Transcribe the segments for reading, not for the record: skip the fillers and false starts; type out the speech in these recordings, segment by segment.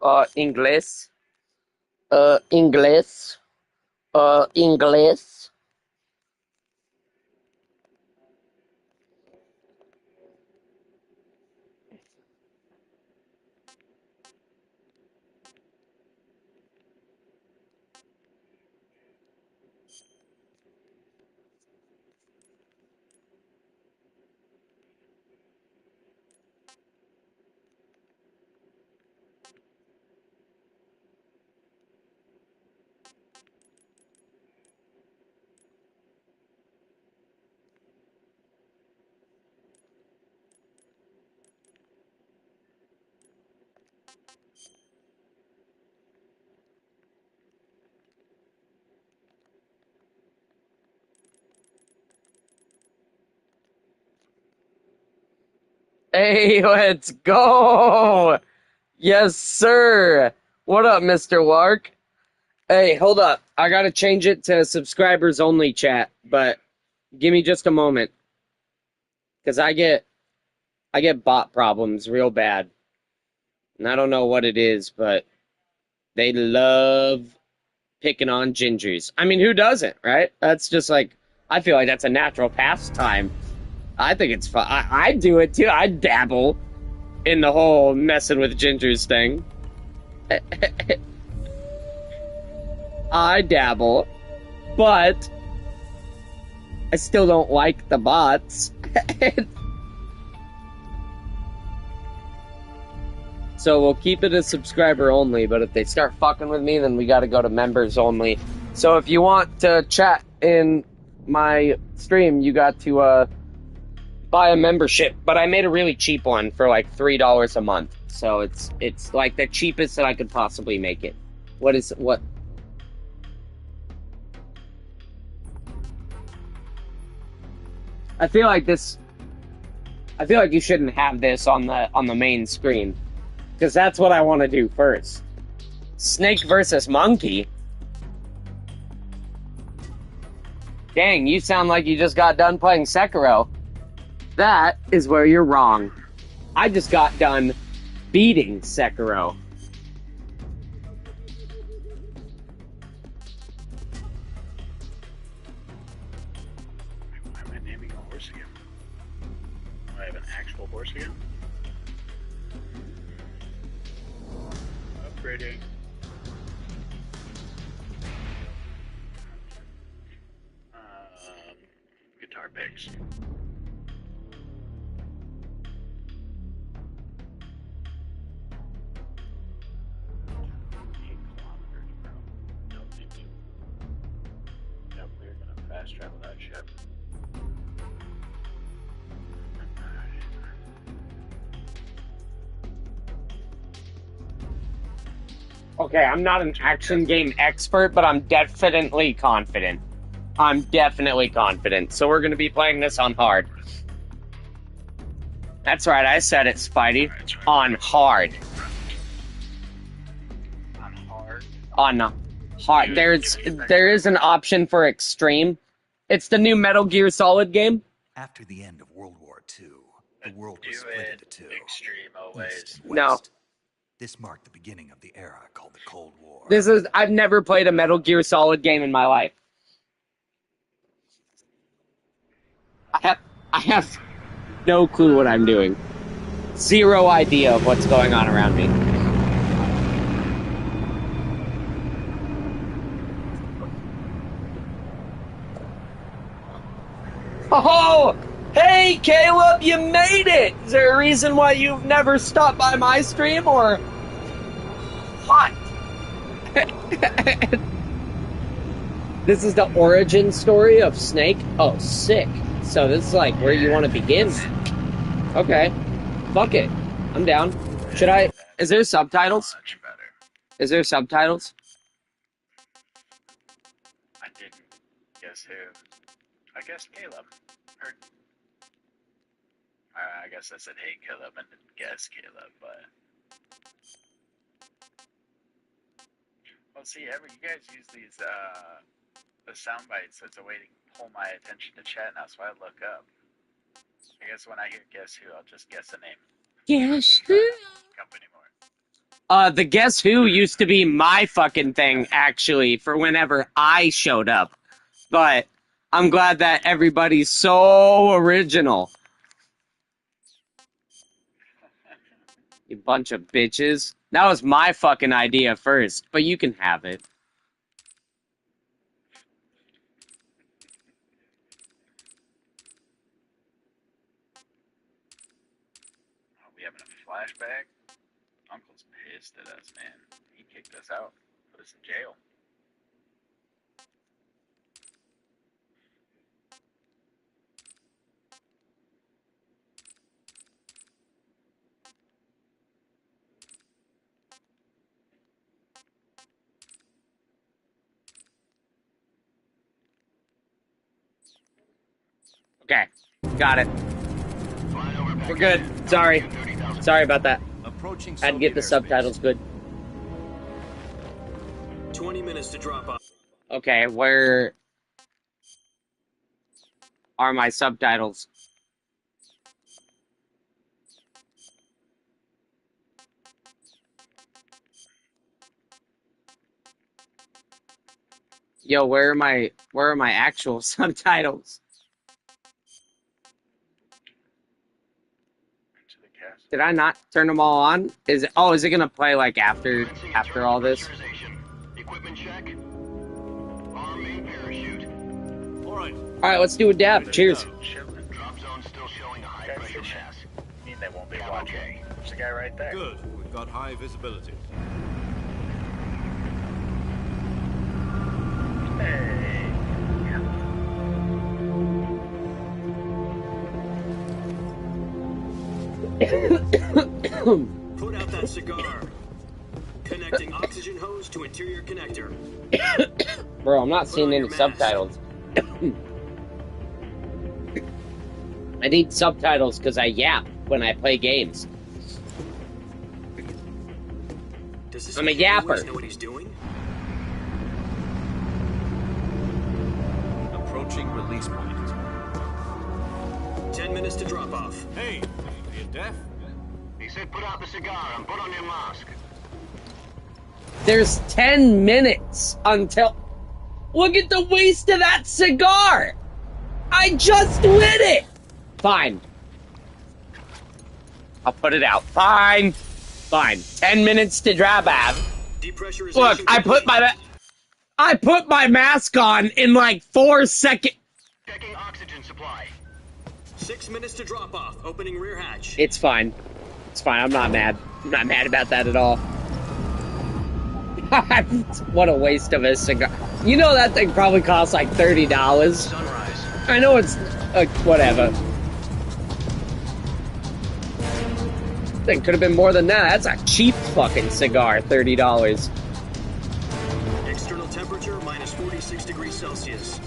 Inglés. Inglés. Inglés. Hey, let's go! Yes, sir. What up, Mr. Lark? Hey, hold up. I gotta change it to subscribers only chat, but give me just a moment. Because I get bot problems real bad. And I don't know what it is, but they love picking on gingers. I mean, who doesn't, right? That's just like, I feel like that's a natural pastime. I think it's fun. I do it too. I dabble in the whole messing with gingers thing. I dabble, but I still don't like the bots. So we'll keep it as subscriber only, but if they start fucking with me, then we gotta go to members only. So if you want to chat in my stream, you got to buy a membership. But I made a really cheap one for like $3 a month. So it's like the cheapest that I could possibly make it. What? I feel like this. I feel like you shouldn't have this on the main screen, because that's what I want to do first. Snake versus monkey. Dang, you sound like you just got done playing Sekiro. That is where you're wrong. I just got done beating Sekiro. Why am I naming a horse again? Do I have an actual horse again? Upgrading. Guitar picks. 8 kilometers, bro. Don't think you. Yep, we're gonna fast travel that ship. Okay, I'm not an action game expert, but I'm definitely confident. I'm definitely confident. So we're going to be playing this on hard. That's right, I said it, Spidey. On hard. On hard. On hard. There is an option for extreme. It's the new Metal Gear Solid game. After the end of World War II, the world was Do split it into two. extreme East always. and No. West. This marked the beginning of the era called the Cold War. I've never played a Metal Gear Solid game in my life. I have no clue what I'm doing. Zero idea of what's going on around me. Oh! Hey, Caleb, you made it! Is there a reason why you've never stopped by my stream, or what? This is the origin story of Snake? Oh, sick. So this is like where you want to begin. Okay. Fuck it. I'm down. Should I... Is there subtitles? Much better. Is there subtitles? I didn't. Guess who? I guess Caleb. Or, I guess I said hey Caleb and didn't guess Caleb, but. Well, see, you guys use these the sound bites as a way to pull my attention to chat, and that's why I look up. I guess when I hear guess who, I'll just guess a name. Guess who? Company more. The Guess Who used to be my fucking thing, actually, for whenever I showed up. But I'm glad that everybody's so original. You bunch of bitches. That was my fucking idea first, but you can have it. Oh, we having a flashback? Uncle's pissed at us, man. He kicked us out, put us in jail. Okay, got it. We're good. Sorry. Sorry about that. Approaching Had to get the subtitles good. 20 minutes to drop off. Okay, where are my subtitles? Yo, where are my actual subtitles? Into the castle. Did I not turn them all on? Is it gonna play like after all this? Equipment check. Arm main parachute. All right. Alright, let's do a dab. Cheers. Chilling. Drop zone still showing a high Guys pressure fishing. pass. Mean they won't be watching. There's a guy right there. Good. We've got high visibility. Hey. Put out that cigar. Connecting oxygen hose to interior connector. Bro, I'm not seeing any subtitles. I need subtitles because I yap when I play games. Does this I'm a man always yapper. know what he's doing? Approaching release point. 10 minutes to drop off. Hey, are you deaf? He said put out the cigar and put on your mask. There's 10 minutes until... Look at the waste of that cigar! I just lit it! Fine. I'll put it out. Fine. Fine. 10 minutes to drop out. Depressurization Look, I put my mask on in like 4 seconds. Checking oxygen supply. 6 minutes to drop off. Opening rear hatch. It's fine. It's fine. I'm not mad. I'm not mad about that at all. What a waste of a cigar. You know that thing probably costs like $30. Sunrise. I know it's whatever. Thing could have been more than that. That's a cheap fucking cigar, $30. External temperature minus 46 degrees Celsius.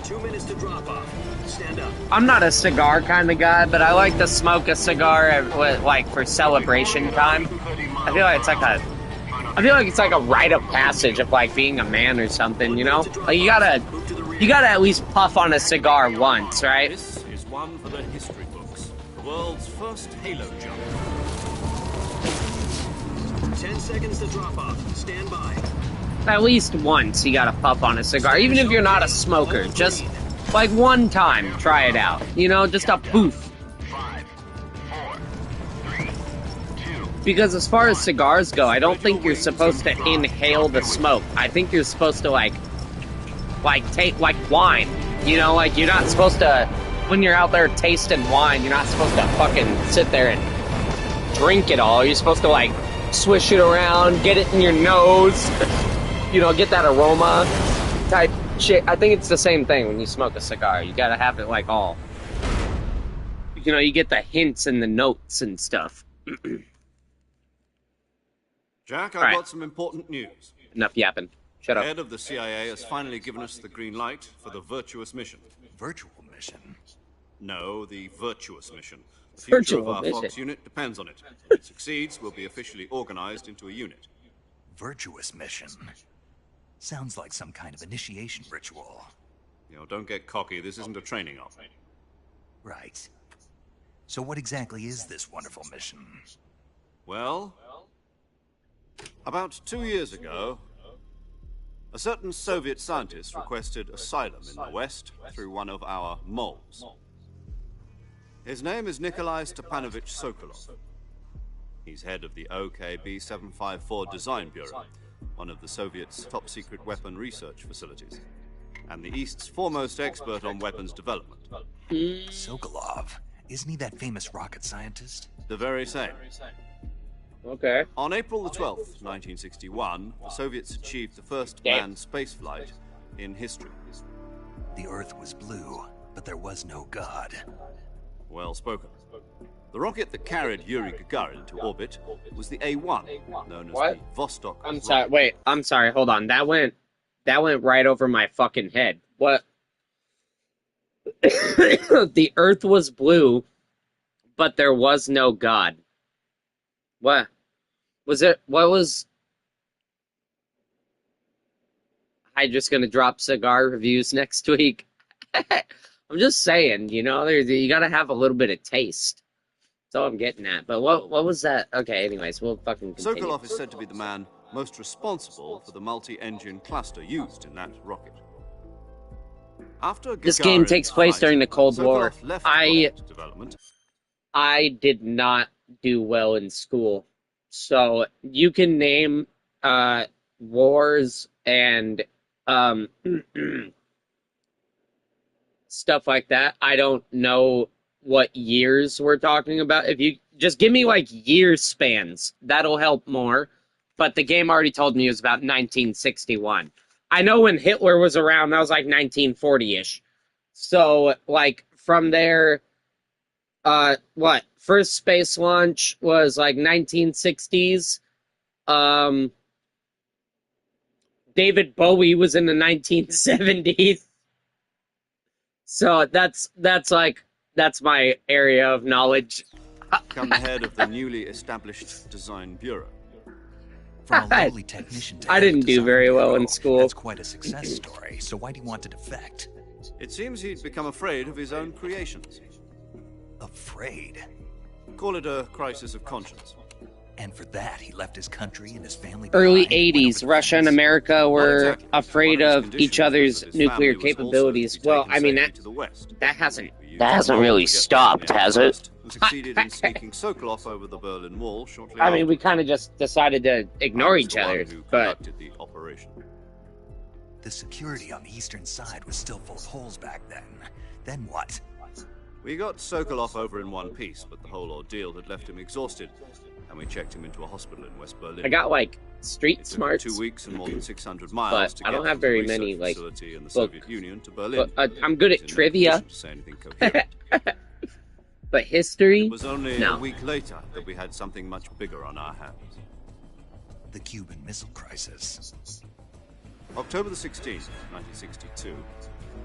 2 minutes to drop off. Stand up. I'm not a cigar kind of guy, but I like to smoke a cigar like for celebration time. I feel like it's like a rite of passage of like being a man or something, you know? Like you gotta at least puff on a cigar once, right? This is one for the history books. The world's first halo jump. 10 seconds to drop off. Stand by. At least once you gotta puff on a cigar, even if you're not a smoker. Just like one time, try it out. You know, just a poof. 5, 4, 3, 2. Because as far as cigars go, I don't think you're supposed to inhale the smoke. I think you're supposed to like take like wine. You know, like you're not supposed to, when you're out there tasting wine, you're not supposed to fucking sit there and drink it all. You're supposed to like swish it around, get it in your nose, you know, get that aroma type shit. I think it's the same thing when you smoke a cigar. You gotta have it like all. You know, you get the hints and the notes and stuff. Jack, I've Right. got some important news. Enough yapping. Shut The up. head of the CIA has finally given us the green light for the virtuous mission. Virtual mission? No, the virtuous mission. The future Virtual of our mission. Fox unit depends on it. If it succeeds, we'll be officially organized into a unit. Virtuous mission? Sounds like some kind of initiation ritual. You know, don't get cocky. This isn't a training op. Right. So what exactly is this wonderful mission? Well, About 2 years ago, a certain Soviet scientist requested asylum in the West through one of our moles. His name is Nikolai Stepanovich Sokolov. He's head of the OKB-754 Design Bureau, one of the Soviets' top-secret weapon research facilities, and the East's foremost expert on weapons development. Sokolov. Isn't he that famous rocket scientist? The very same. Okay. On April the 12th, 1961, the Soviets achieved the first manned spaceflight in history. The Earth was blue, but there was no God. Well spoken. The rocket that carried Yuri Gagarin to orbit was the A-1, known as the Vostok. I'm sorry. Wait. I'm sorry. Hold on. That went right over my fucking head. What? The Earth was blue, but there was no God. What? Was it? What was? I just gonna drop cigar reviews next week. I'm just saying, you know, you gotta have a little bit of taste. That's all I'm getting at. But what was that? Okay, anyways, we'll fucking continue. Sokolov is said to be the man most responsible for the multi-engine cluster used in that rocket. After This game takes place during the Cold War. Sokolov left rocket development. I did not do well in school. So you can name wars and stuff like that. I don't know what years we're talking about. If you just give me like year spans, that'll help more. But the game already told me it was about 1961. I know when Hitler was around, that was like 1940-ish. So, like, from there, first space launch was like 1960s. David Bowie was in the 1970s. So that's my area of knowledge. Become the head of the newly established Design Bureau. From a lowly technician to I head of didn't do Design very well Bureau, in school. That's quite a success story. So why do you want to defect? It seems he'd become afraid of his own creations. Afraid? Call it a crisis of conscience. And for that, he left his country and his family Early behind, went over 80s, the Russia and fence. America were Not exactly. afraid One of his each conditions other's was that his nuclear family was also capabilities. to be Well, taken I mean, safely to the West. that hasn't We used really technology to get stopped, there has first, it? and succeeded in sneaking Sokolov over the Berlin Wall shortly I mean, we afterwards. kind of just decided to ignore I was each the one other, who but conducted the operation. The security on the eastern side was still full of holes back then. Then what? We got Sokolov over in one piece, but the whole ordeal had left him exhausted, and we checked him into a hospital in West Berlin. I got like street It took smarts. 2 weeks and more than 600 miles But to I get don't have from the very research many, like, facility in the book- Soviet Union to Berlin. But I'm good at It was in no trivia, position to say anything coherent. but history, It was only no. a week later that we had something much bigger on our hands. The Cuban Missile Crisis. October the 16th, 1962,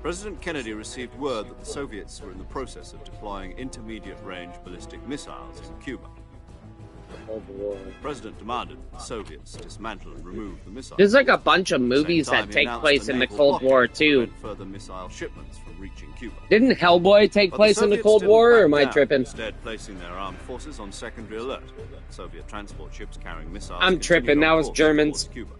President Kennedy received word that the Soviets were in the process of deploying intermediate-range ballistic missiles in Cuba. The President demanded that the Soviets dismantle and remove the missiles. There's like a bunch of At the same movies time, that he take announced place a in the naval Cold blockade War to too. prevent further missile shipments from reaching Cuba. Didn't Hellboy take But place in the Soviets Cold didn't War, or back am I down, tripping? Instead, placing their armed forces on secondary alert. Soviet transport ships carrying missiles. I'm continued tripping, on that was course Germans. towards Cuba.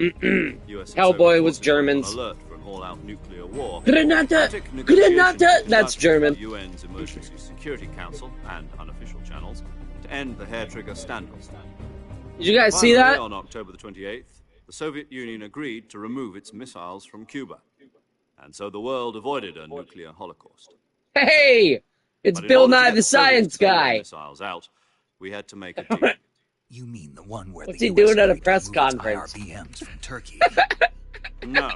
US and Hellboy Soviet was forces were Germans. on alert for an all-out nuclear war. Granata! Diplomatic negotiations Granata! were That's conducted German. with the UN's Emergency Security Council and unofficial channels to end the hair-trigger standoff. Did you guys see Finally, that? on October the 28th, the Soviet Union agreed to remove its missiles from Cuba. And so the world avoided a nuclear holocaust. Hey! It's But in Bill order to Nye get the the Soviets Science to take their Guy. missiles out, we had to make a deal. You mean the one where What's the he US doing at a agreed to press remove its conference? IRBMs from Turkey? No.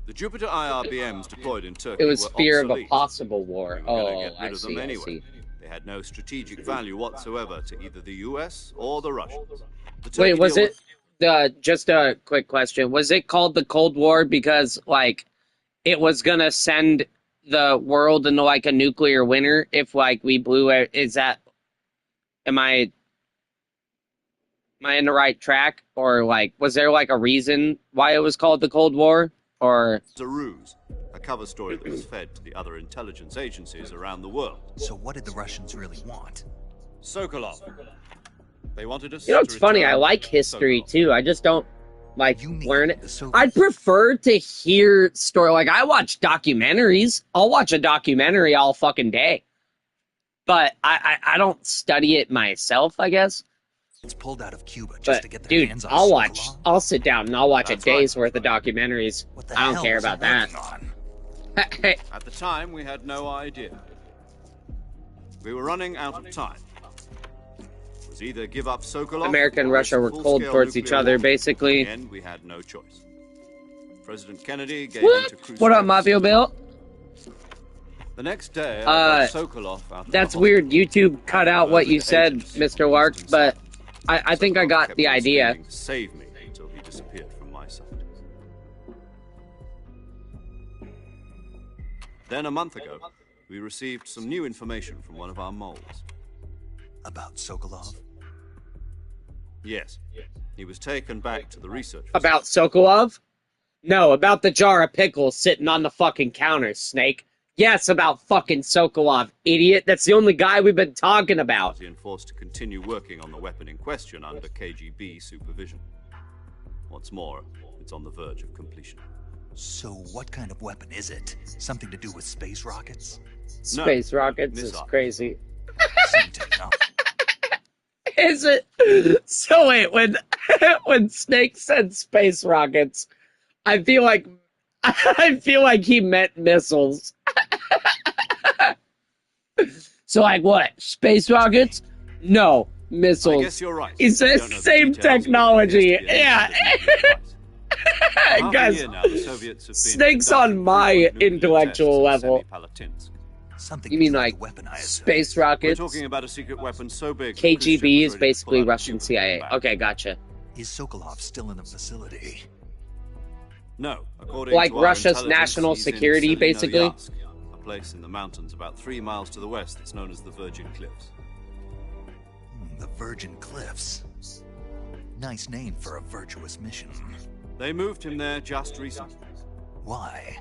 The Jupiter IRBMs deployed in Turkey It was were fear of a obsolete. possible war. We were gonna Oh, get rid I of see, them I anyway. see. They had no strategic value whatsoever to either the US or the Russians. The Wait, Turkey was deal it just a quick question? Was it called the Cold War because like it was gonna send the world into like a nuclear winter if like we blew it? Is that am I in the right track, or like was there like a reason why it was called the Cold War? Or It's a ruse, a cover story that was fed to the other intelligence agencies around the world. So what did the Russians really want? Sokolov. They wanted us you know, to it's funny. I return like history Sokolov. too. I just don't like You mean learn it. the Soviets? I'd prefer to hear story. Like I watch documentaries. I'll watch a documentary all fucking day, but I don't study it myself. I guess. It's pulled out of Cuba just But to get their dude, hands on I'll watch. Sokolov? I'll sit down and I'll watch That's a day's right. worth of documentaries. What the I don't hell care was he about that. working on? At the time, we had no idea. We were running out of time. It was either give up Sokolov. America and or Russia were risk cold full-scale towards each nuclear other, war. basically. In the end, we had no choice. President Kennedy gave What? in to Khrushchev. What up, Mafia Bill? The next day, I got Sokolov out of That's the weird. hospital. YouTube cut out what you said, Mr. Lark, but I think I Sokolov got kept the on idea. screaming, "Save me," until he disappeared from my sight. Then a month ago, we received some new information from one of our moles. About Sokolov? Yes, he was taken back to the research About Sokolov? No, about the jar of pickles sitting on the fucking counter, Snake. Yes, about fucking Sokolov, idiot. That's the only guy we've been talking about. facility and forced to continue working on the weapon in question under KGB supervision. What's more, it's on the verge of completion. So what kind of weapon is it? Something to do with space rockets? Space rockets is missile. crazy. Same technology. Is it? So wait, when when Snake said space rockets, I feel like he meant missiles. So like what? Space rockets? No, I missiles. guess you're right. He says I don't know the same details, but it technology. appears to be Yeah. Half a Guys, year now, the Soviets have been Snake's conducting on my frequent nuclear intellectual tests at level. Semipalatinsk. Something You mean inside like the weapon, I assume. space We're rockets? talking about a secret weapon so big that Khrushchev KGB was is ready to pull basically out a Russian Cuban CIA. back. Okay, gotcha. Is Sokolov still in the facility? No, according Like to our Russia's intelligence, national he's in security, basically? Selinoyarsk, a place in the mountains about 3 miles to the west that's known as the Virgin Cliffs. The Virgin Cliffs. Nice name for a virtuous mission. They moved him there just recently. Why?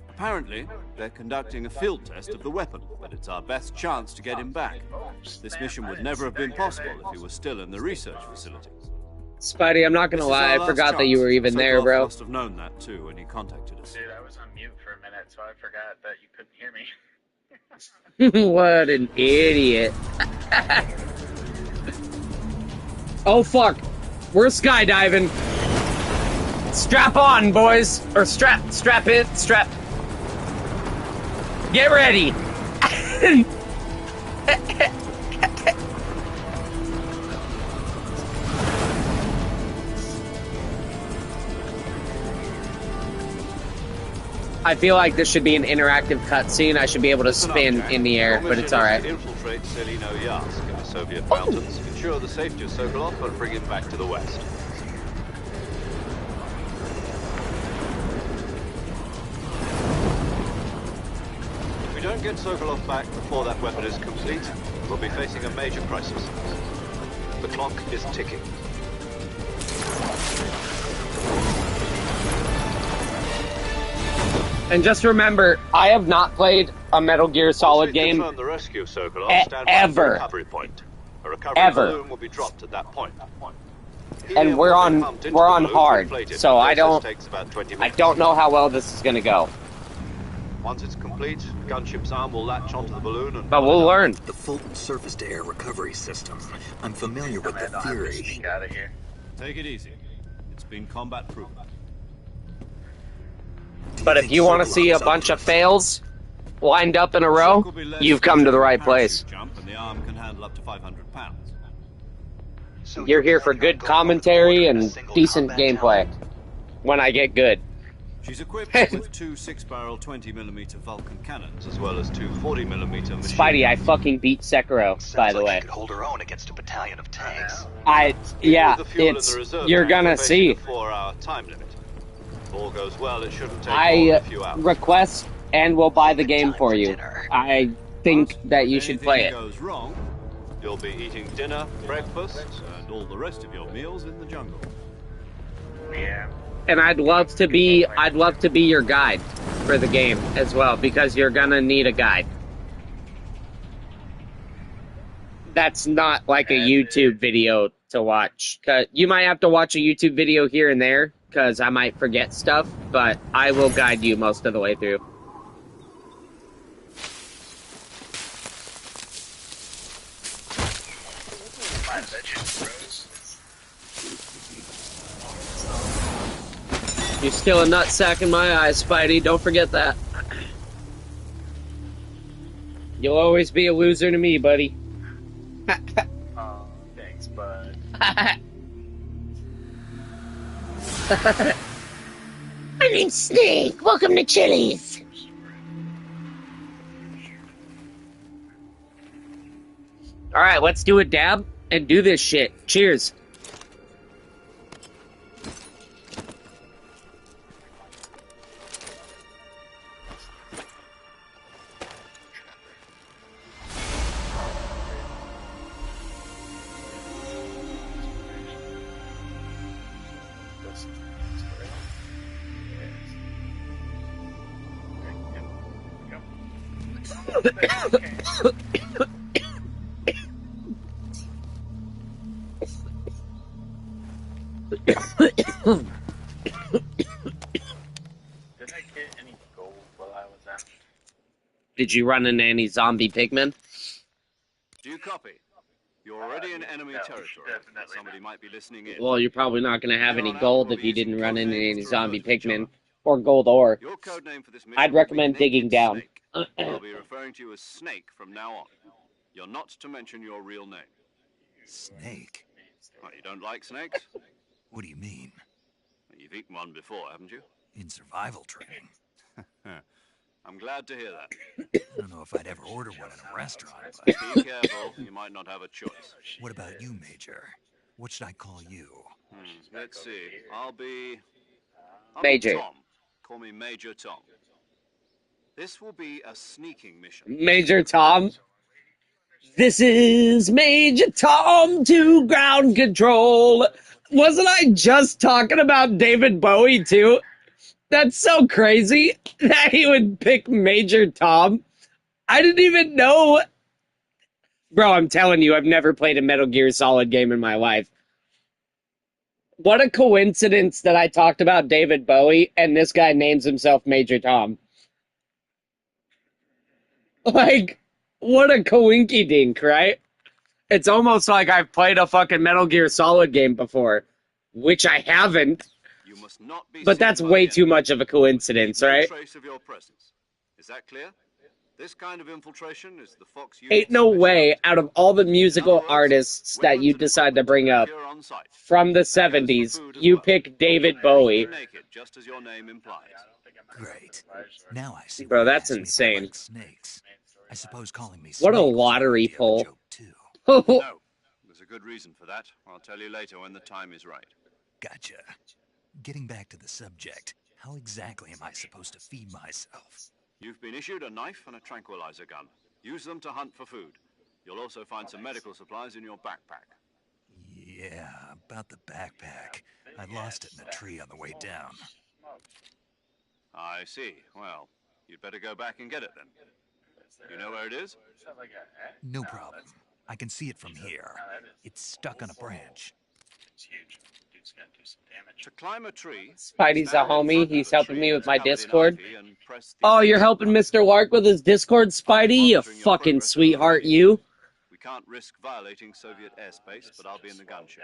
Apparently, they're conducting a field test of the weapon, but it's our best chance to get him back. This mission would never have been possible if he was still in the research facility. Spidey, I'm not This gonna is lie, our I last forgot that you chance. were even there, Sokolov bro. must have known that too when he contacted us. Dude, I was on mute for a minute, so I forgot that you couldn't hear me. What an idiot. Oh fuck. We're skydiving. Strap on, boys. Or strap in, strap. Get ready. I feel like this should be an interactive cutscene. I should be able to Listen up, spin Jack. in the air, Your but it's mission is alright. to infiltrate Selinoyarsk in the Soviet mountains, ensure the safety of Sokolov, and bring him back to the west. If we don't get Sokolov back before that weapon is complete, we'll be facing a major crisis. The clock is ticking. And just remember, I have not played a Metal Gear Solid game Confirm the rescue of Sokolov. Stand by ever. for recovery point. A recovery Ever. balloon will be dropped at that point. And Helium we're will on- be pumped into we're the on balloon to hard, inflate it. so The I process don't- takes about 20 I minutes. don't know how well this is gonna go, Once it's complete, gunship's arm will latch onto the balloon and... but we'll learn. The Fulton surface-to-air recovery system. I'm familiar with the Command, I'll have to theory. sneak out of here. Take it easy. It's been combat proven. But if you want to see a bunch of fails lined up in a row, you've come to the right place. Jump and the arm can handle up to 500 pounds. You're here for good commentary and decent gameplay. When I get good. She's equipped with two 6-barrel 20mm Vulcan cannons, as well as two 40mm machine Spidey, I fucking beat Sekiro, by the way. She could hold her own against a battalion of tanks. Yeah, With the fuel in it's, the reserve you're tank, gonna we're see. facing a 4-hour time limit. If all goes well, it shouldn't take more than I a few hours. request and will buy the game for you. I think that you If should play it. anything goes wrong, you'll be eating dinner, breakfast, and all the rest of your meals in the jungle. Yeah. And I'd love to be your guide for the game as well, because you're gonna need a guide. That's not like a YouTube video to watch. 'Cause you might have to watch a YouTube video here and there, because I might forget stuff, but I will guide you most of the way through. My legend bros. You're still a nutsack in my eyes, Spidey. Don't forget that. You'll always be a loser to me, buddy. Oh, thanks, bud. My name's Snake. Welcome to Chili's. Alright, let's do a dab and do this shit. Cheers. Did I get any gold while I was out? Did you run into any zombie pigmen? Do you copy? You're already in enemy No, territory. definitely Somebody might be listening in. Well, you're probably not going to have any gold if you didn't run into any zombie pigmen. Or gold ore. Your code name for this mission I'd will be recommend Naked digging down. Snake. I'll be referring to you as Snake from now on. You're not to mention your real name. Snake? Oh, you don't like snakes? What do you mean? You've eaten one before, haven't you? In survival training? I'm glad to hear that. I don't know if I'd ever order one in a restaurant, but Be careful, you might not have a choice. what about you, Major? What should I call you? Let's see. I'll be Major. Tom. Call me Major Tom. This will be a sneaking mission. Major Tom. This is Major Tom to ground control. Wasn't I just talking about David Bowie too? That's so crazy that he would pick Major Tom. I didn't even know. Bro, I'm telling you, I've never played a Metal Gear Solid game in my life. What a coincidence that I talked about David Bowie and this guy names himself Major Tom. Like, what a coinky dink, right? It's almost like I've played a fucking Metal Gear Solid game before, which I haven't, You must not be but seen that's by way the too enemy. much of a coincidence, No right? trace of your presence. Is that clear? This kind of infiltration is the Fox Ain't no way, out of all the musical artists that you decide to bring up from the 70s, you pick David Bowie. Naked, just as your name implies. Great. Now I see Bro, why you that's asked me if I insane. liked snakes. I suppose calling me What a Snake was lottery worthy of a pull. joke, too. No, there's a good reason for that. I'll tell you later when the time is right. Gotcha. Getting back to the subject, how exactly am I supposed to feed myself? You've been issued a knife and a tranquilizer gun. Use them to hunt for food. You'll also find some medical supplies in your backpack. Yeah, about the backpack. I lost it in a tree on the way down. I see. Well, you'd better go back and get it then. You know where it is? No problem. I can see it from here. It's stuck on a branch. It's huge. Dude's gonna do some damage. To climb a tree, Spidey's a stand in homie. front of He's the helping tree me with that's my covered in Discord. ivy and press the Oh, you're exit helping button. Mr. Lark with his Discord, Spidey? You fucking sweetheart, you. We can't risk violating Soviet airspace, but I'll be in the gunship.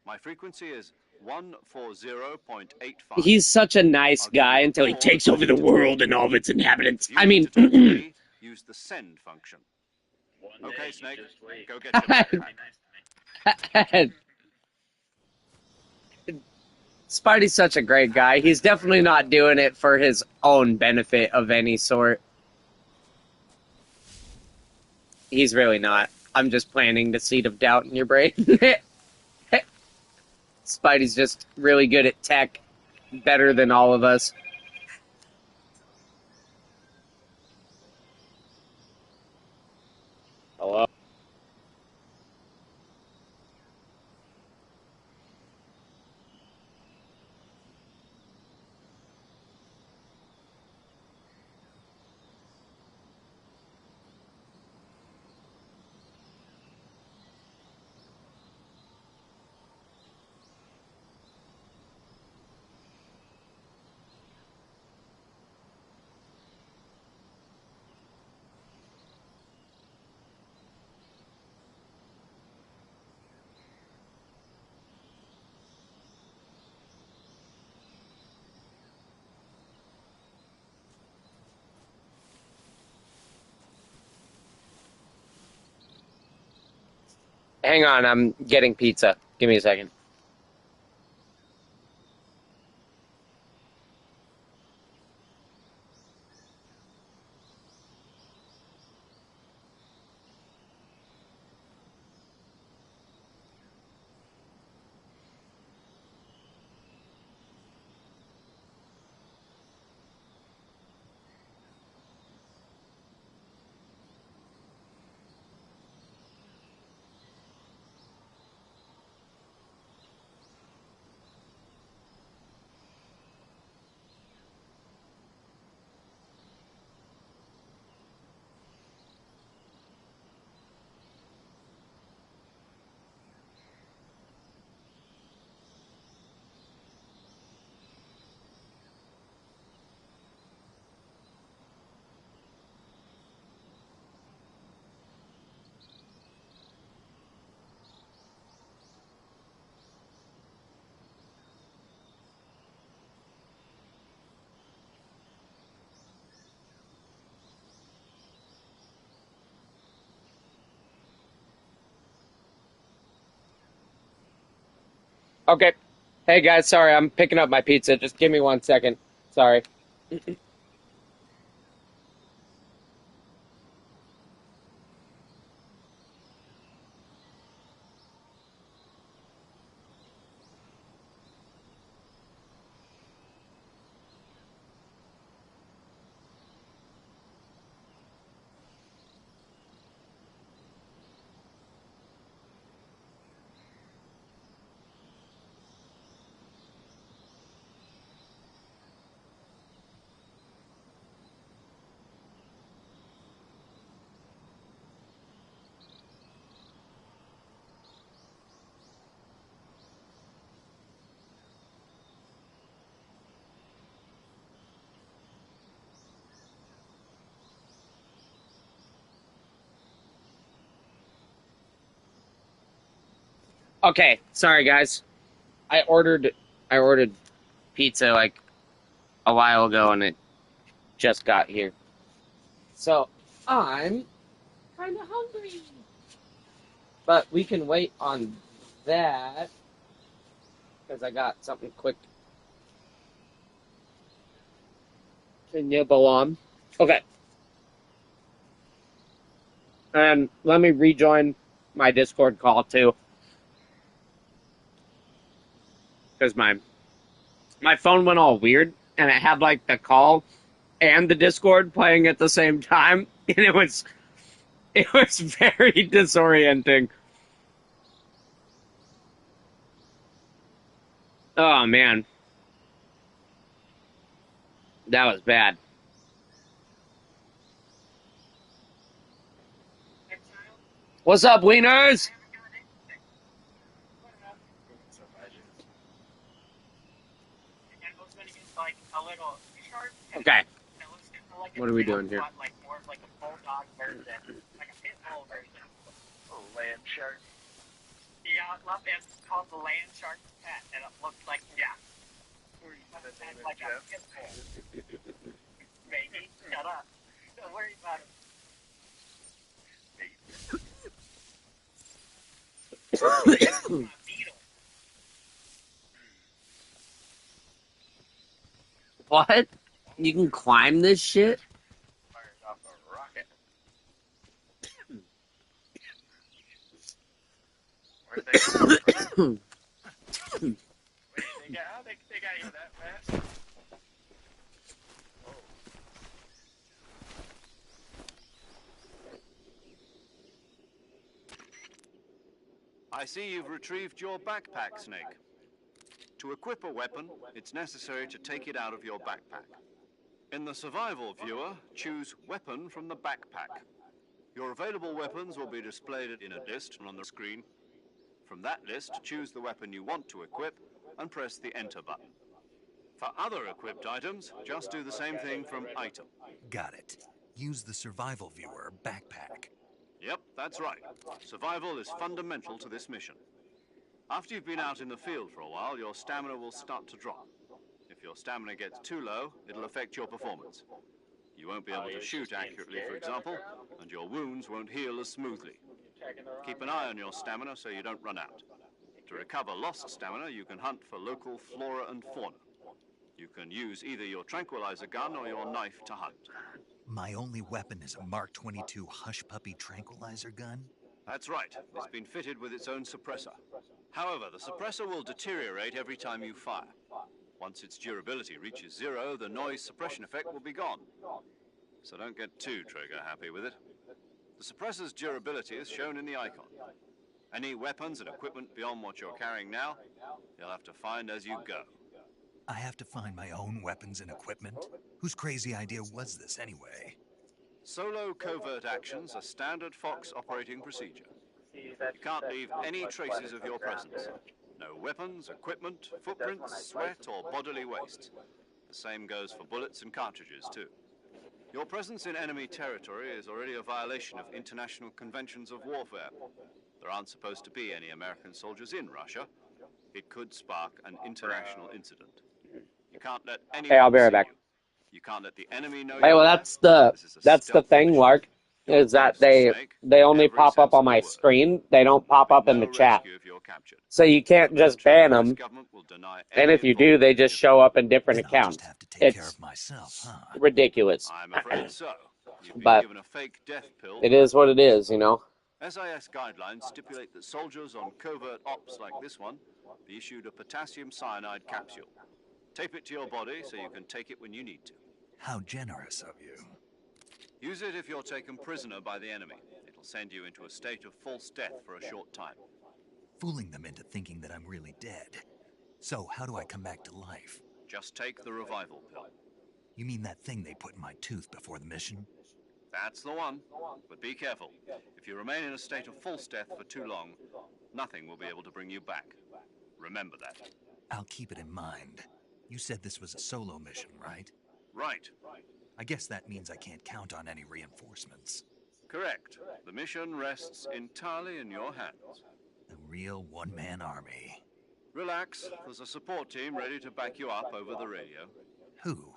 My frequency is 140.85. He's such a nice guy until he takes over the world and all of its inhabitants. If you I need mean, to talk to me, use the send function. Okay, Snake, go get your backpack. Spidey's such a great guy. He's definitely not doing it for his own benefit of any sort. He's really not. I'm just planting the seed of doubt in your brain. Spidey's just really good at tech, better than all of us. Hello? Hang on, I'm getting pizza. Give me a second. Okay. Hey guys, sorry, I'm picking up my pizza. Just give me 1 second. Sorry. Okay, sorry guys. I ordered I ordered pizza like a while ago and it just got here. So, I'm kind of hungry. But we can wait on that because I got something quick to nibble on. Okay. And let me rejoin my Discord call too because my phone went all weird and it had like the call and the Discord playing at the same time and it was very disorienting. Oh man, that was bad. What's up, wieners? Okay. What are we doing here? Oh, land shark. Where you gonna name it, Jeff? What? You can climb this shit? Fired off a rocket. Where'd they come from? Wait, they got you that fast? Oh, I see you've retrieved your backpack, Snake. To equip a weapon, it's necessary to take it out of your backpack. In the survival viewer, choose Weapon from the backpack. Your available weapons will be displayed in a list on the screen. From that list, choose the weapon you want to equip and press the Enter button. For other equipped items, just do the same thing from Item. Got it. Use the survival viewer backpack. Yep, that's right. Survival is fundamental to this mission. After you've been out in the field for a while, your stamina will start to drop. If your stamina gets too low, it'll affect your performance. You won't be able to shoot accurately, for example, and your wounds won't heal as smoothly. Keep an eye on your stamina so you don't run out. To recover lost stamina, you can hunt for local flora and fauna. You can use either your tranquilizer gun or your knife to hunt. My only weapon is a Mark 22 Hush Puppy tranquilizer gun? That's right. It's been fitted with its own suppressor. However, the suppressor will deteriorate every time you fire. Once its durability reaches 0, the noise suppression effect will be gone. So don't get too trigger happy with it. The suppressor's durability is shown in the icon. Any weapons and equipment beyond what you're carrying now, you'll have to find as you go. I have to find my own weapons and equipment? Whose crazy idea was this anyway? Solo covert actions are standard Fox operating procedure. You can't leave any traces of your presence. No weapons, equipment, footprints, sweat, or bodily waste. The same goes for bullets and cartridges, too. Your presence in enemy territory is already a violation of international conventions of warfare. There aren't supposed to be any American soldiers in Russia. It could spark an international incident. You can't let anyone Hey, I'll be right see back. you. You can't let the enemy know Hey, you're well, there. This is a that's the stealth thing, mission. Lark, You're is that ghost, they Snake, they only every pop up sense on of the my word. screen. They don't pop up There'll in be the no chat. rescue if you're captured. So you can't just Military ban and US them, government will deny and any if you do, involvement they in just your show up in different Then I'll just accounts. have to take care It's of myself, huh? ridiculous. I'm afraid so. You've been But given a fake death pill. it is what it is, you know? SIS guidelines stipulate that soldiers on covert ops like this one be issued a potassium cyanide capsule. Tape it to your body so you can take it when you need to. How generous of you. Use it if you're taken prisoner by the enemy. It'll send you into a state of false death for a short time. Fooling them into thinking that I'm really dead. So how do I come back to life? Just take the revival pill. You mean that thing they put in my tooth before the mission? That's the one. But be careful. If you remain in a state of false death for too long, nothing will be able to bring you back. Remember that. I'll keep it in mind. You said this was a solo mission, right? Right. I guess that means I can't count on any reinforcements. Correct. The mission rests entirely in your hands. A real one-man army. Relax. There's a support team ready to back you up over the radio. Who?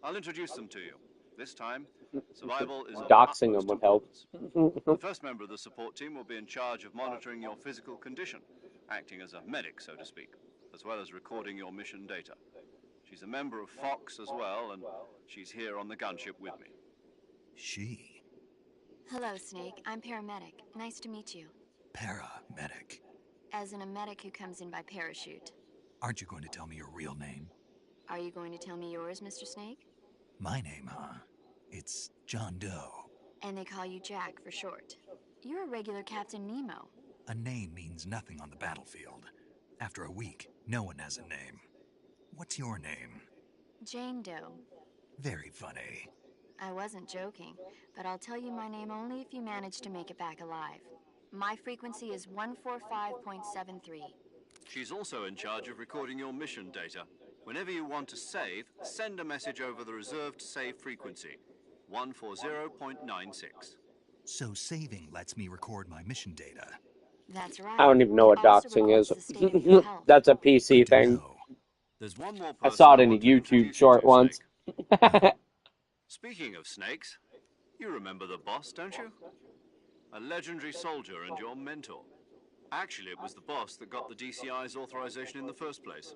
I'll introduce them to you. This time, survival is of Doxing utmost them would help. importance. The first member of the support team will be in charge of monitoring your physical condition, acting as a medic, so to speak, as well as recording your mission data. She's a member of Fox as well, and she's here on the gunship with me. She. Hello, Snake. I'm paramedic. Nice to meet you. Paramedic. As in a medic who comes in by parachute. Aren't you going to tell me your real name? Are you going to tell me yours, Mr. Snake? My name, huh? It's John Doe. And they call you Jack for short. You're a regular Captain Nemo. A name means nothing on the battlefield. After a week, no one has a name. What's your name? Jane Doe. Very funny. I wasn't joking, but I'll tell you my name only if you manage to make it back alive. My frequency is 145.73. She's also in charge of recording your mission data. Whenever you want to save, send a message over the reserved save frequency, 140.96. So saving lets me record my mission data. That's right. I don't even know what It also doxing is. records the state of your health. That's a PC Good to thing. know. There's one more person I saw it in a want to YouTube introduce you short to, once. Snake. Speaking of snakes, you remember the boss, don't you? A legendary soldier and your mentor. Actually, it was the boss that got the DCI's authorization in the first place.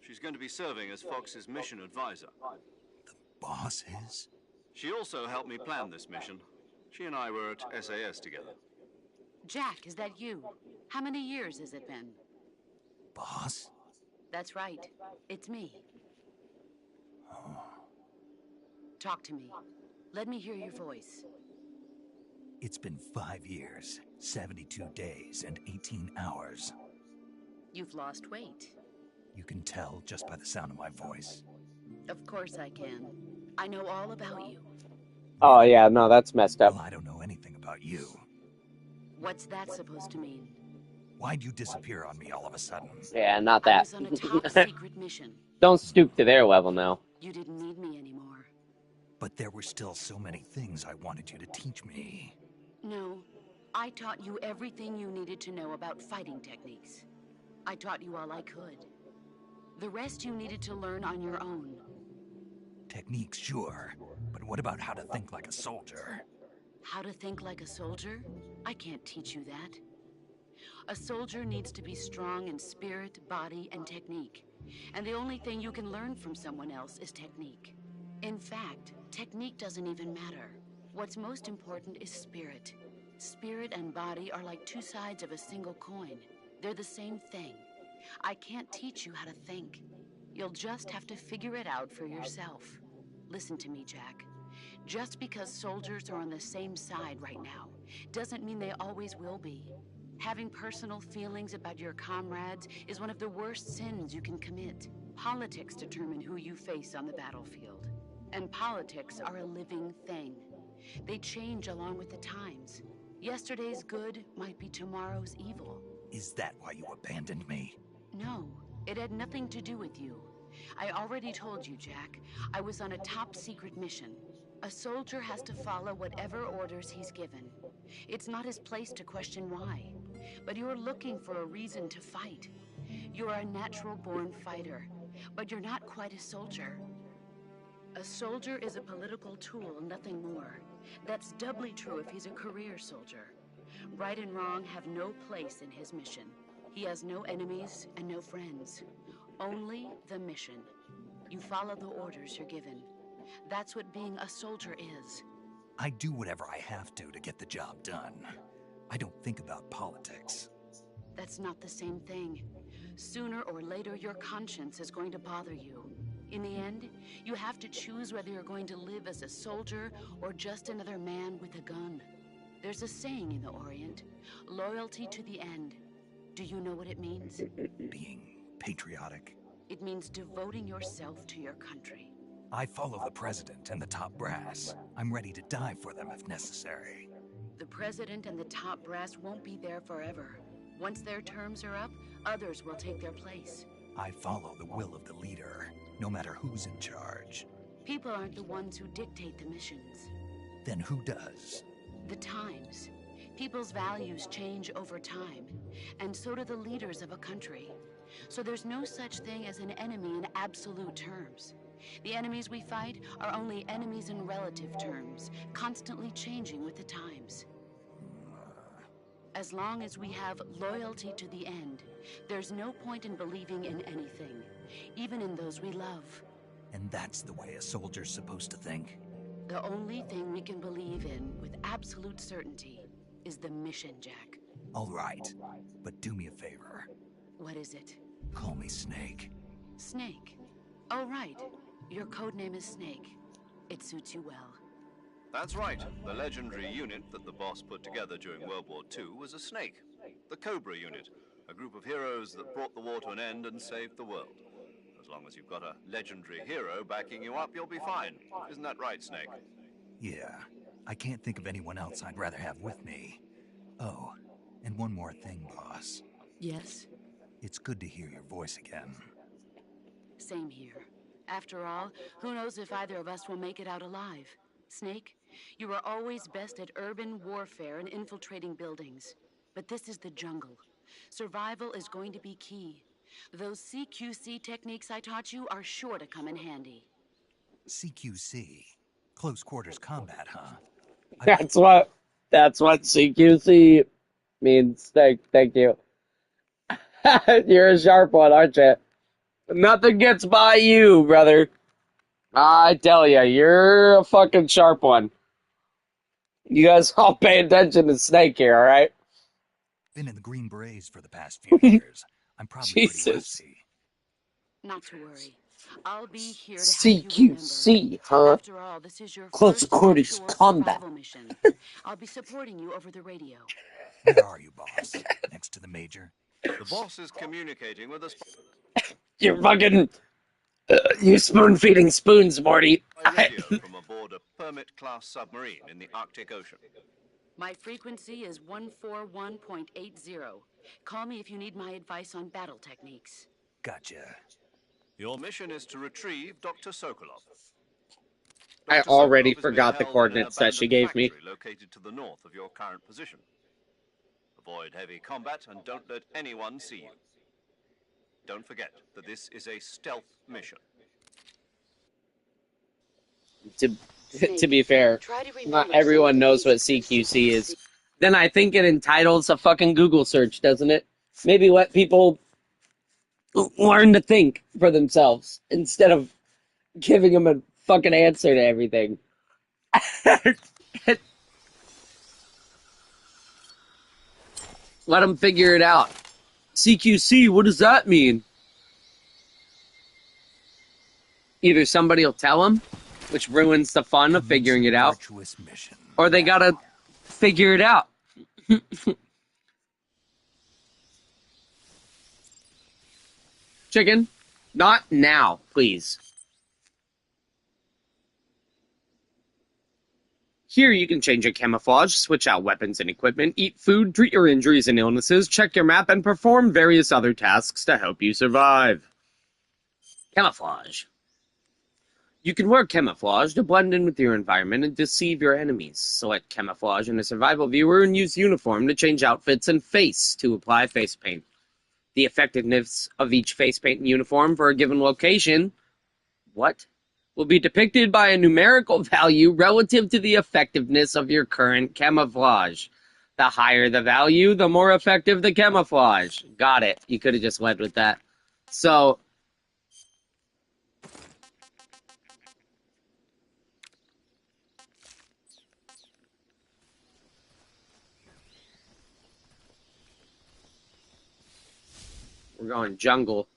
She's going to be serving as Fox's mission advisor. Boss is? She also helped me plan this mission. She and I were at SAS together. Jack, is that you? How many years has it been? Boss? That's right. It's me. Talk to me. Let me hear your voice. It's been 5 years, 72 days, and 18 hours. You've lost weight. You can tell just by the sound of my voice. Of course I can. I know all about you. Oh, yeah, no, that's messed up. Well, I don't know anything about you. What's that supposed to mean? Why'd you disappear on me all of a sudden? Yeah, not I that. was on a top secret mission. Don't stoop to their level now. You didn't need me anymore. But there were still so many things I wanted you to teach me. No, I taught you everything you needed to know about fighting techniques. I taught you all I could. The rest you needed to learn on your own. Techniques, sure. But what about how to think like a soldier? How to think like a soldier? I can't teach you that. A soldier needs to be strong in spirit, body, and technique. And the only thing you can learn from someone else is technique. In fact, technique doesn't even matter. What's most important is spirit. Spirit and body are like two sides of a single coin. They're the same thing. I can't teach you how to think. You'll just have to figure it out for yourself. Listen to me, Jack. Just because soldiers are on the same side right now doesn't mean they always will be. Having personal feelings about your comrades is one of the worst sins you can commit. Politics determine who you face on the battlefield. And politics are a living thing. They change along with the times. Yesterday's good might be tomorrow's evil. Is that why you abandoned me? No, it had nothing to do with you. I already told you, Jack. I was on a top-secret mission. A soldier has to follow whatever orders he's given. It's not his place to question why. But you're looking for a reason to fight. You're a natural-born fighter, but you're not quite a soldier. A soldier is a political tool, nothing more. That's doubly true if he's a career soldier. Right and wrong have no place in his mission. He has no enemies and no friends. Only the mission. You follow the orders you're given. That's what being a soldier is. I do whatever I have to get the job done. I don't think about politics. That's not the same thing. Sooner or later, your conscience is going to bother you. In the end, you have to choose whether you're going to live as a soldier or just another man with a gun. There's a saying in the Orient, loyalty to the end. Do you know what it means? Being patriotic. It means devoting yourself to your country. I follow the president and the top brass. I'm ready to die for them if necessary. The president and the top brass won't be there forever. Once their terms are up, others will take their place. I follow the will of the leader, no matter who's in charge. People aren't the ones who dictate the missions. Then who does? The times. People's values change over time, and so do the leaders of a country. So there's no such thing as an enemy in absolute terms. The enemies we fight are only enemies in relative terms, constantly changing with the times. As long as we have loyalty to the end, there's no point in believing in anything, even in those we love. And that's the way a soldier's supposed to think? The only thing we can believe in with absolute certainty is the mission, Jack. All right, but do me a favor. What is it? Call me Snake. Snake. Oh, right. Your codename is Snake. It suits you well. That's right. The legendary unit that the boss put together during World War II was a snake. The Cobra unit, a group of heroes that brought the war to an end and saved the world. As long as you've got a legendary hero backing you up, you'll be fine. Isn't that right, Snake? Yeah, I can't think of anyone else I'd rather have with me. Oh, and one more thing, boss. Yes? It's good to hear your voice again. Same here. After all, who knows if either of us will make it out alive? Snake, you are always best at urban warfare and infiltrating buildings. But this is the jungle. Survival is going to be key. Those CQC techniques I taught you are sure to come in handy. CQC? Close quarters combat, huh? That's what CQC means. Thank you. You're a sharp one, aren't you? Nothing gets by you, brother. I tell ya, you're a fucking sharp one. You guys all pay attention to Snake here, alright? Been in the Green Berets for the past few years. I'm probably pretty Jesus. rusty. Not to worry. I'll be here to help you remember. CQC, huh? After all, this is your Close first quarters actual combat. survival mission. I'll be supporting you over the radio. Where are you, boss? Next to the major? The boss is communicating with us You're fucking... you spoon-feeding spoons, Morty. by radio from aboard a Permit-class submarine in the Arctic Ocean. My frequency is 141.80. Call me if you need my advice on battle techniques. Gotcha. Your mission is to retrieve Dr. Sokolov. I Dr. already Sokolov is forgot the being held in an coordinates that she abandoned gave me. factory located to the north of your current position. Avoid heavy combat and don't let anyone see you. Don't forget that this is a stealth mission. To To be fair, not everyone knows what CQC is. Then I think it entitles a fucking Google search, doesn't it? Maybe let people learn to think for themselves instead of giving them a fucking answer to everything. Let them figure it out. CQC, what does that mean? Either somebody will tell them, which ruins the fun of figuring it out, Mission. or they gotta figure it out. Chicken, not now, please. Here you can change your camouflage, switch out weapons and equipment, eat food, treat your injuries and illnesses, check your map, and perform various other tasks to help you survive. Camouflage. You can wear camouflage to blend in with your environment and deceive your enemies. Select camouflage in a survival viewer and use uniform to change outfits and face to apply face paint. The effectiveness of each face paint and uniform for a given location will be depicted by a numerical value relative to the effectiveness of your current camouflage. The higher the value, the more effective the camouflage. Got it. You could have just led with that. So, we're going jungle.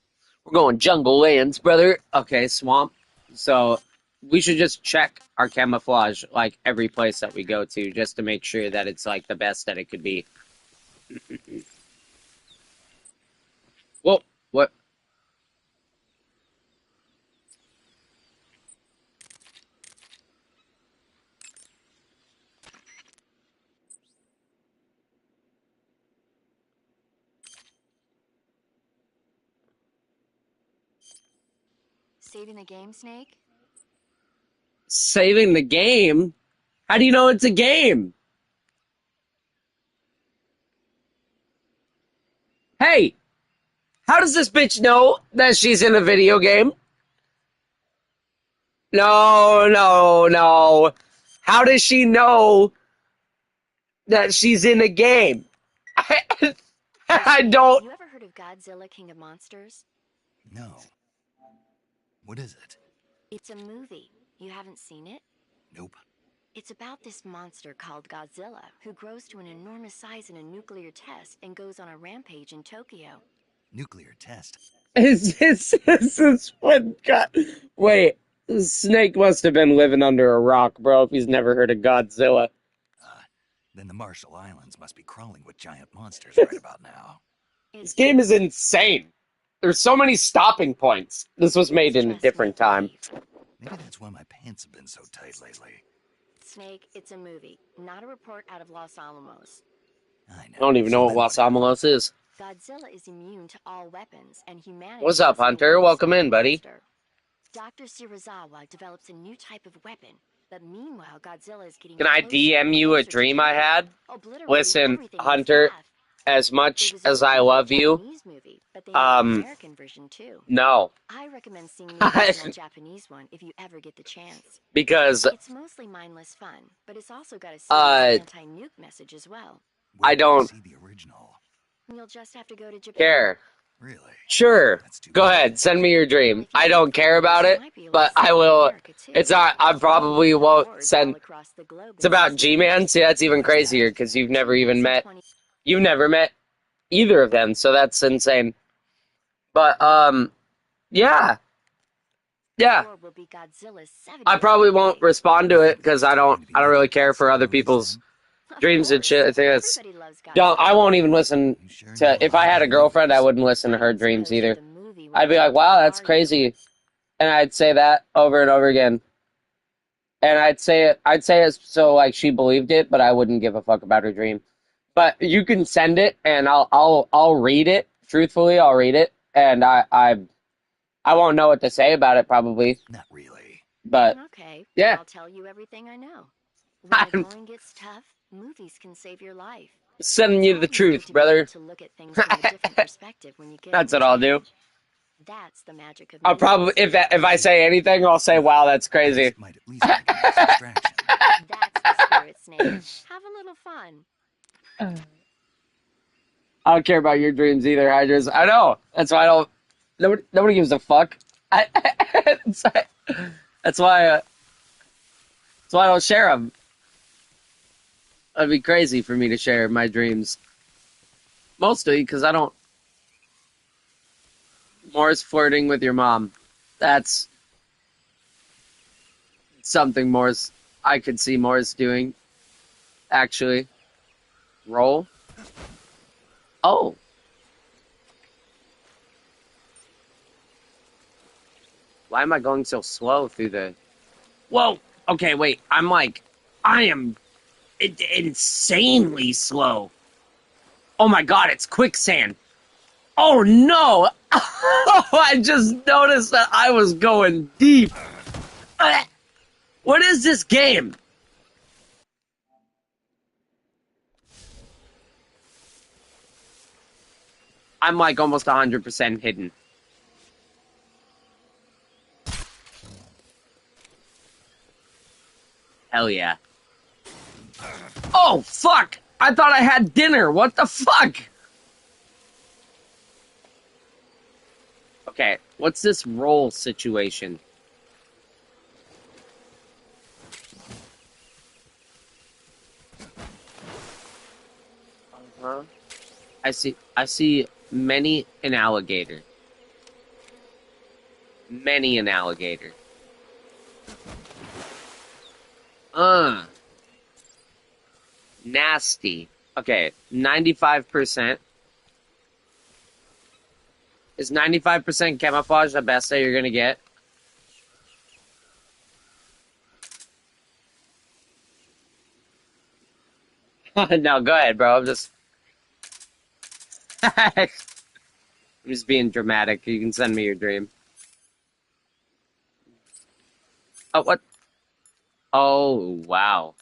We're going jungle lands, brother. Okay, swamp. So, we should just check our camouflage, like, every place that we go to, just to make sure that it's, like, the best that it could be. Whoa, what? Saving the game, Snake? Saving the game? How do you know it's a game? Hey! How does this bitch know that she's in a video game? No. How does she know that she's in a game? I don't... You ever heard of Godzilla, King of Monsters? No. What is it? It's a movie. You haven't seen it? Nope. It's about this monster called Godzilla, who grows to an enormous size in a nuclear test and goes on a rampage in Tokyo. Nuclear test. Is this what God... Wait, Snake must have been living under a rock, bro, if he's never heard of Godzilla. Then the Marshall Islands must be crawling with giant monsters right about now. This game is insane. There's so many stopping points. This was made in a different time. Maybe that's why my pants have been so tight lately. Snake, it's a movie, not a report out of Los Alamos. I know. I don't even know what Los Alamos is. Godzilla is immune to all weapons, and humanity... What's up, Hunter? Welcome in, buddy. Dr. Shirazawa develops a new type of weapon, but meanwhile, Godzilla is getting... Can I DM you a dream I had? Listen, Hunter, as much as I love you, no. I recommend seeing the original Japanese one if you ever get the chance. Because it's mostly mindless fun, but it's also got a serious anti-nuke message as well. I don't see the original. You'll just have to go to Japan. care. Really? Sure. Go ahead, send me your dream. I don't care about it, but I will. It's not. I probably won't send. It's about G-Man. See, that's even crazier because you've never even met. You've never met either of them, so that's insane. But yeah. I probably won't respond to it because I don't really care for other people's dreams and shit. I think it's I won't even listen to. If I had a girlfriend, I wouldn't listen to her dreams either. I'd be like, "Wow, that's crazy," and I'd say that over and over again. And I'd say it so like she believed it, but I wouldn't give a fuck about her dream. But you can send it, and I'll read it. Truthfully, I'll read it, and I won't know what to say about it probably. Not really. But okay, yeah, I'll tell you everything I know. When the going gets tough, movies can save your life. Sending you the truth, brother. To look at things from a different perspective when you get That's what I'll do. That's the magic of I'll probably, movies. if I say anything, I'll say, wow, that's crazy. This might at least make a nice distraction. That's the spirit, Snake. Have a little fun. I don't care about your dreams either, Hydras. I know. That's why I don't. Nobody gives a fuck. That's why. That's why I don't share them. It'd be crazy for me to share my dreams. Mostly because I don't. Morris flirting with your mom. That's something Morris. I could see Morris doing. Actually. Roll. Oh. Why am I going so slow through the... Whoa! Okay, wait. I am insanely slow. Oh my god, it's quicksand. Oh no! I just noticed that I was going deep. What is this game? I'm like almost 100% hidden. Hell yeah. Oh, fuck! I thought I had dinner. What the fuck? Okay, what's this roll situation? Uh-huh. I see many an alligator. Many an alligator. Nasty. Okay, 95%. Is 95% camouflage the best that you're gonna get? No, go ahead, bro. I'm just being dramatic. You can send me your dream. Oh, what? Oh, wow.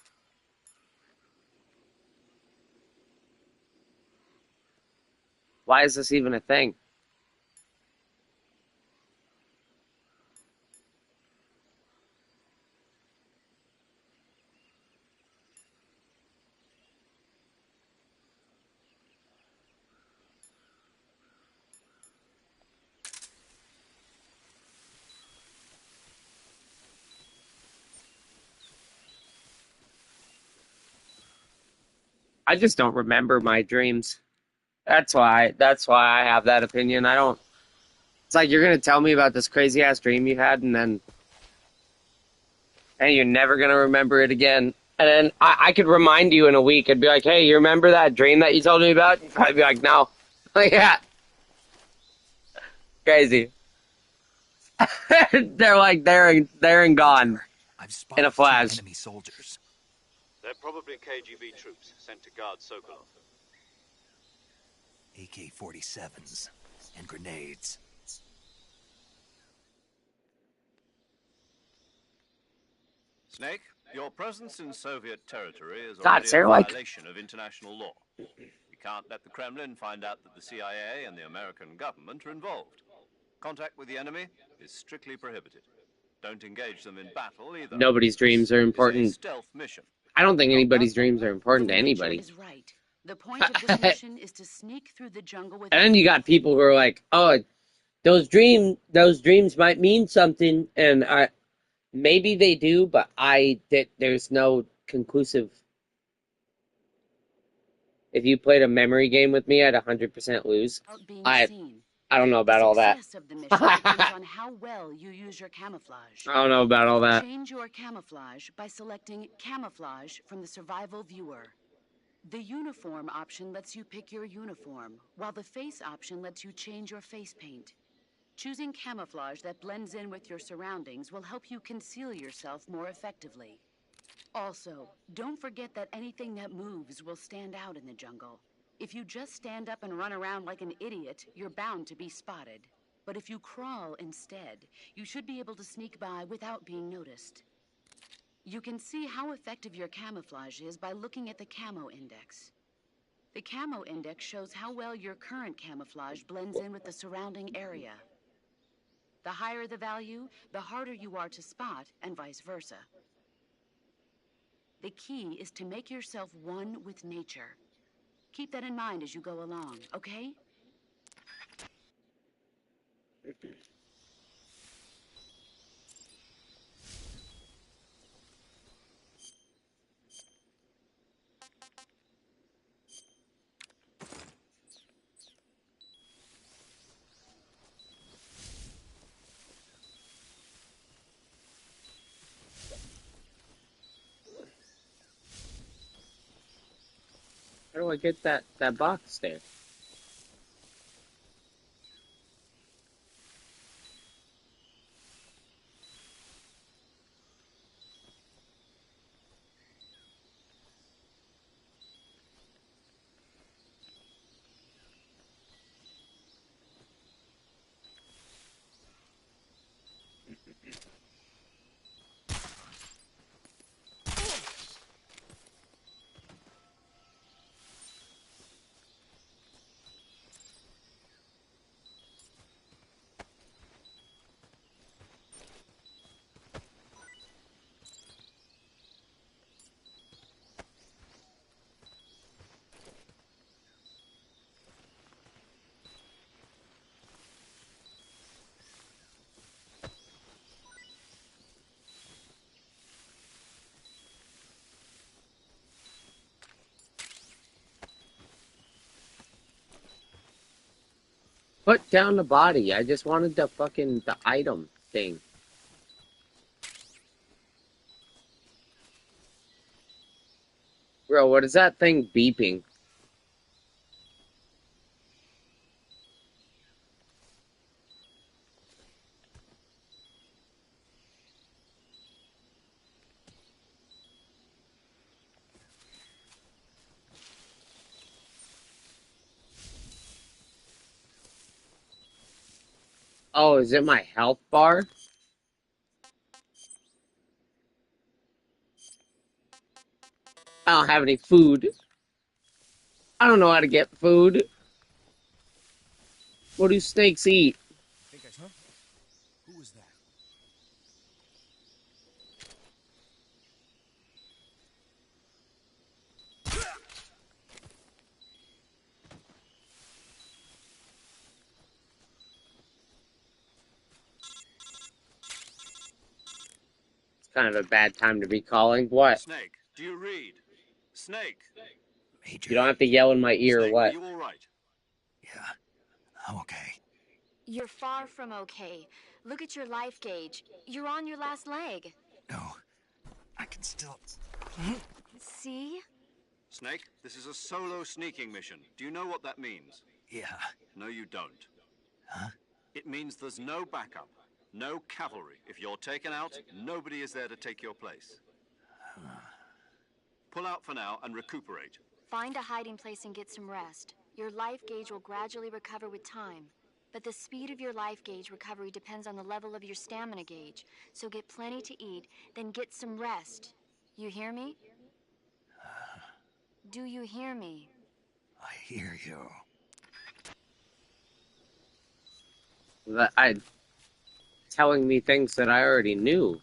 Why is this even a thing? I just don't remember my dreams. That's why I have that opinion. I don't. It's like you're gonna tell me about this crazy ass dream you had, and you're never gonna remember it again. And then I could remind you in a week. I'd be like, "Hey, you remember that dream that you told me about?" You'd probably be like, "No." Like, yeah, crazy. They're like they're and gone I've in a spotted 2 flash. enemy soldiers. They're probably KGB troops sent to guard Sokolov. AK-47s and grenades. Snake, your presence in Soviet territory is God, already a Sarah, like, violation of international law. You can't let the Kremlin find out that the CIA and the American government are involved. Contact with the enemy is strictly prohibited. Don't engage them in battle either. nobody's dreams are This is a important. stealth mission. I don't think Got anybody's that? dreams are important The to Major anybody. is right. The point of this mission is to sneak through the jungle with. And then you got people who are like, "Oh, those dreams might mean something," and maybe they do, but there's no conclusive. If you played a memory game with me, I'd 100% lose. Without being I seen. I don't know The about all that. success of the mission depends on how well you use your camouflage. I don't know about all that. Change your camouflage by selecting Camouflage from the Survival Viewer. The Uniform option lets you pick your uniform, while the Face option lets you change your face paint. Choosing camouflage that blends in with your surroundings will help you conceal yourself more effectively. Also, don't forget that anything that moves will stand out in the jungle. If you just stand up and run around like an idiot, you're bound to be spotted. But if you crawl instead, you should be able to sneak by without being noticed. You can see how effective your camouflage is by looking at the Camo Index. The Camo Index shows how well your current camouflage blends in with the surrounding area. The higher the value, the harder you are to spot, and vice versa. The key is to make yourself one with nature. Keep that in mind as you go along, okay? How do I get that box there? Put down the body. I just wanted the item thing. Bro, what is that thing beeping? Oh, is it my health bar? I don't have any food. I don't know how to get food. What do snakes eat? Huh? Who was that? It's kind of a bad time to be calling. What? Snake, do you read? Snake! Major. You don't have to yell in my ear or Snake, are what? you alright? Yeah, I'm okay. You're far from okay. Look at your life gauge. You're on your last leg. No, I can still. See? Snake, this is a solo sneaking mission. Do you know what that means? Yeah. No, you don't. Huh? It means there's no backup, no cavalry. If you're taken out, nobody is there to take your place. Pull out for now and recuperate. Find a hiding place and get some rest. Your life gauge will gradually recover with time. But the speed of your life gauge recovery depends on the level of your stamina gauge. So get plenty to eat, then get some rest. You hear me? Do you hear me? I hear you. I telling me things that I already knew.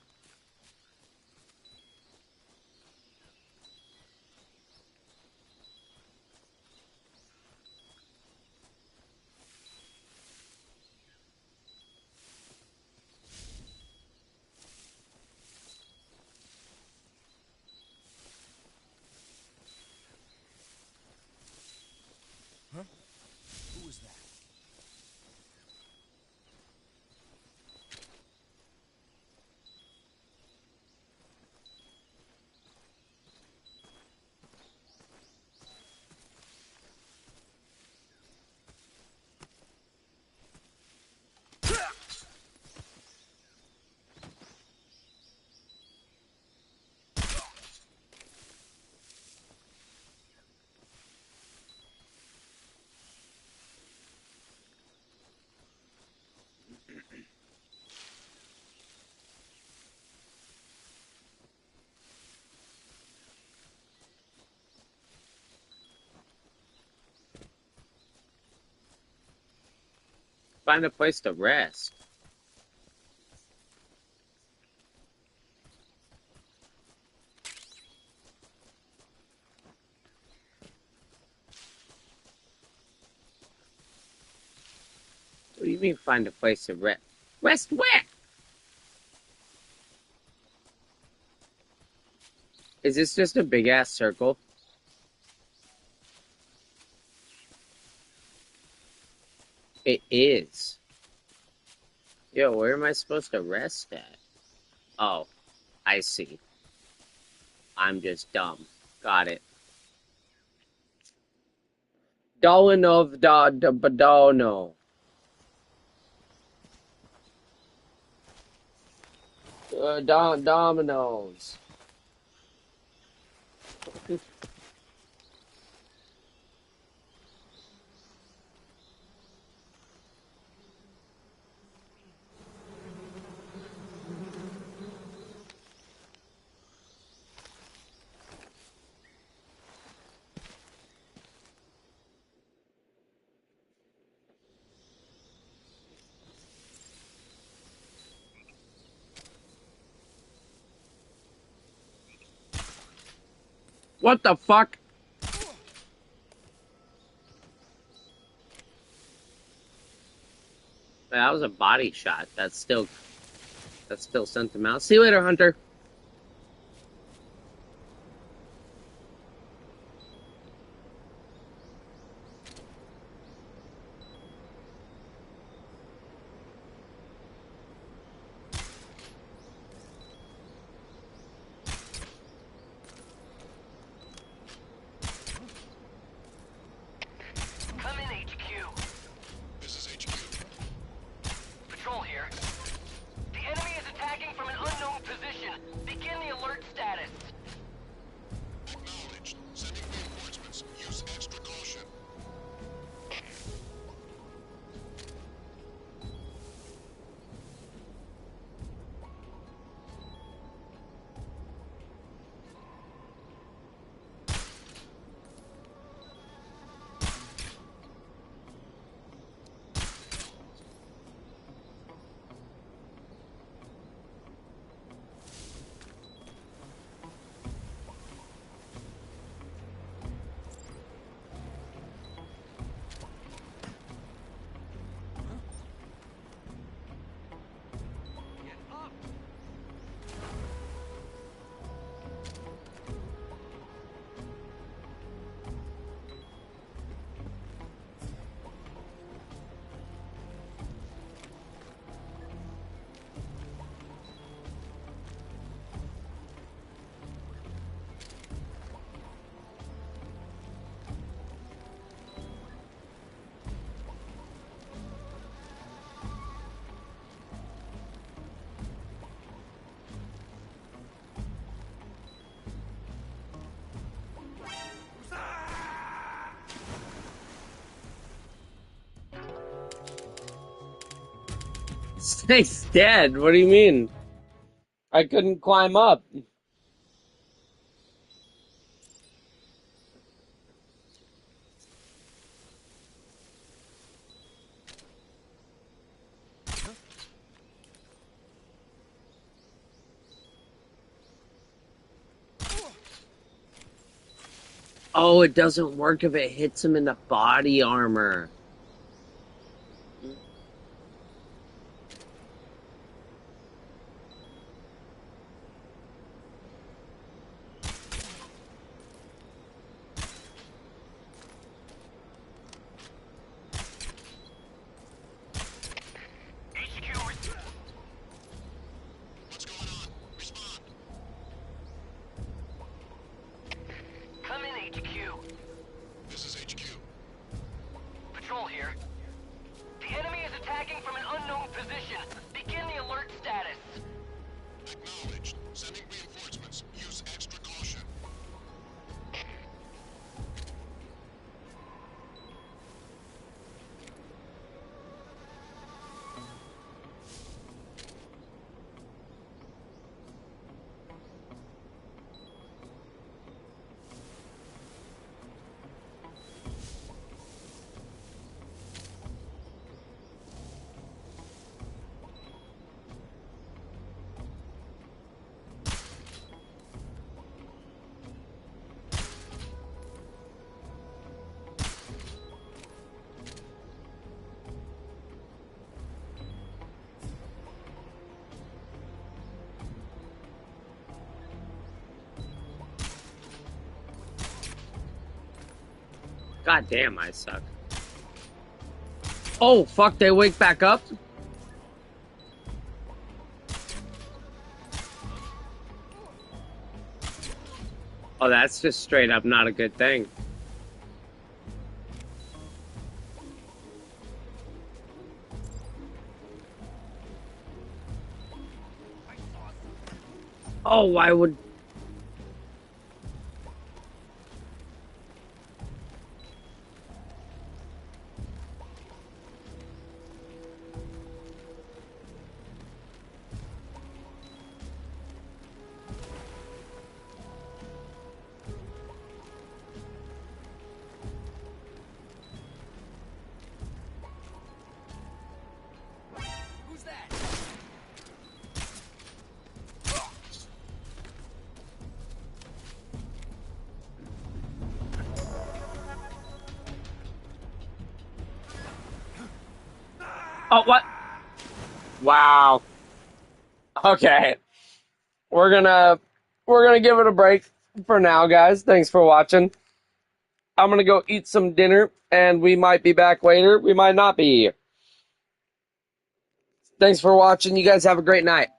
Huh? Who was that? Find a place to rest. What do you mean find a place to rest? Rest where? Is this just a big ass circle? It is. Yo, where am I supposed to rest at? Oh, I see. I'm just dumb. Got it. Dolinov da Badono. Dominoes. What the fuck? That was a body shot. That still sent him out. See you later, Hunter. Come in, HQ. This is HQ. Patrol here. The enemy is attacking from an unknown position. Begin the alert status. Acknowledged. Sending reinforcements. Use extra caution. Snake's dead. What do you mean? I couldn't climb up. Oh, it doesn't work if it hits him in the body armor. What's going on? Respond. Come in, HQ. This is HQ. Patrol God damn, I suck. Oh, fuck, they wake back up? Oh, that's just straight up not a good thing. Oh, why would... Who's that? Oh, what? Wow. Okay. We're gonna give it a break for now, guys. Thanks for watching. I'm gonna go eat some dinner, and we might be back later. We might not be. Thanks for watching. You guys have a great night.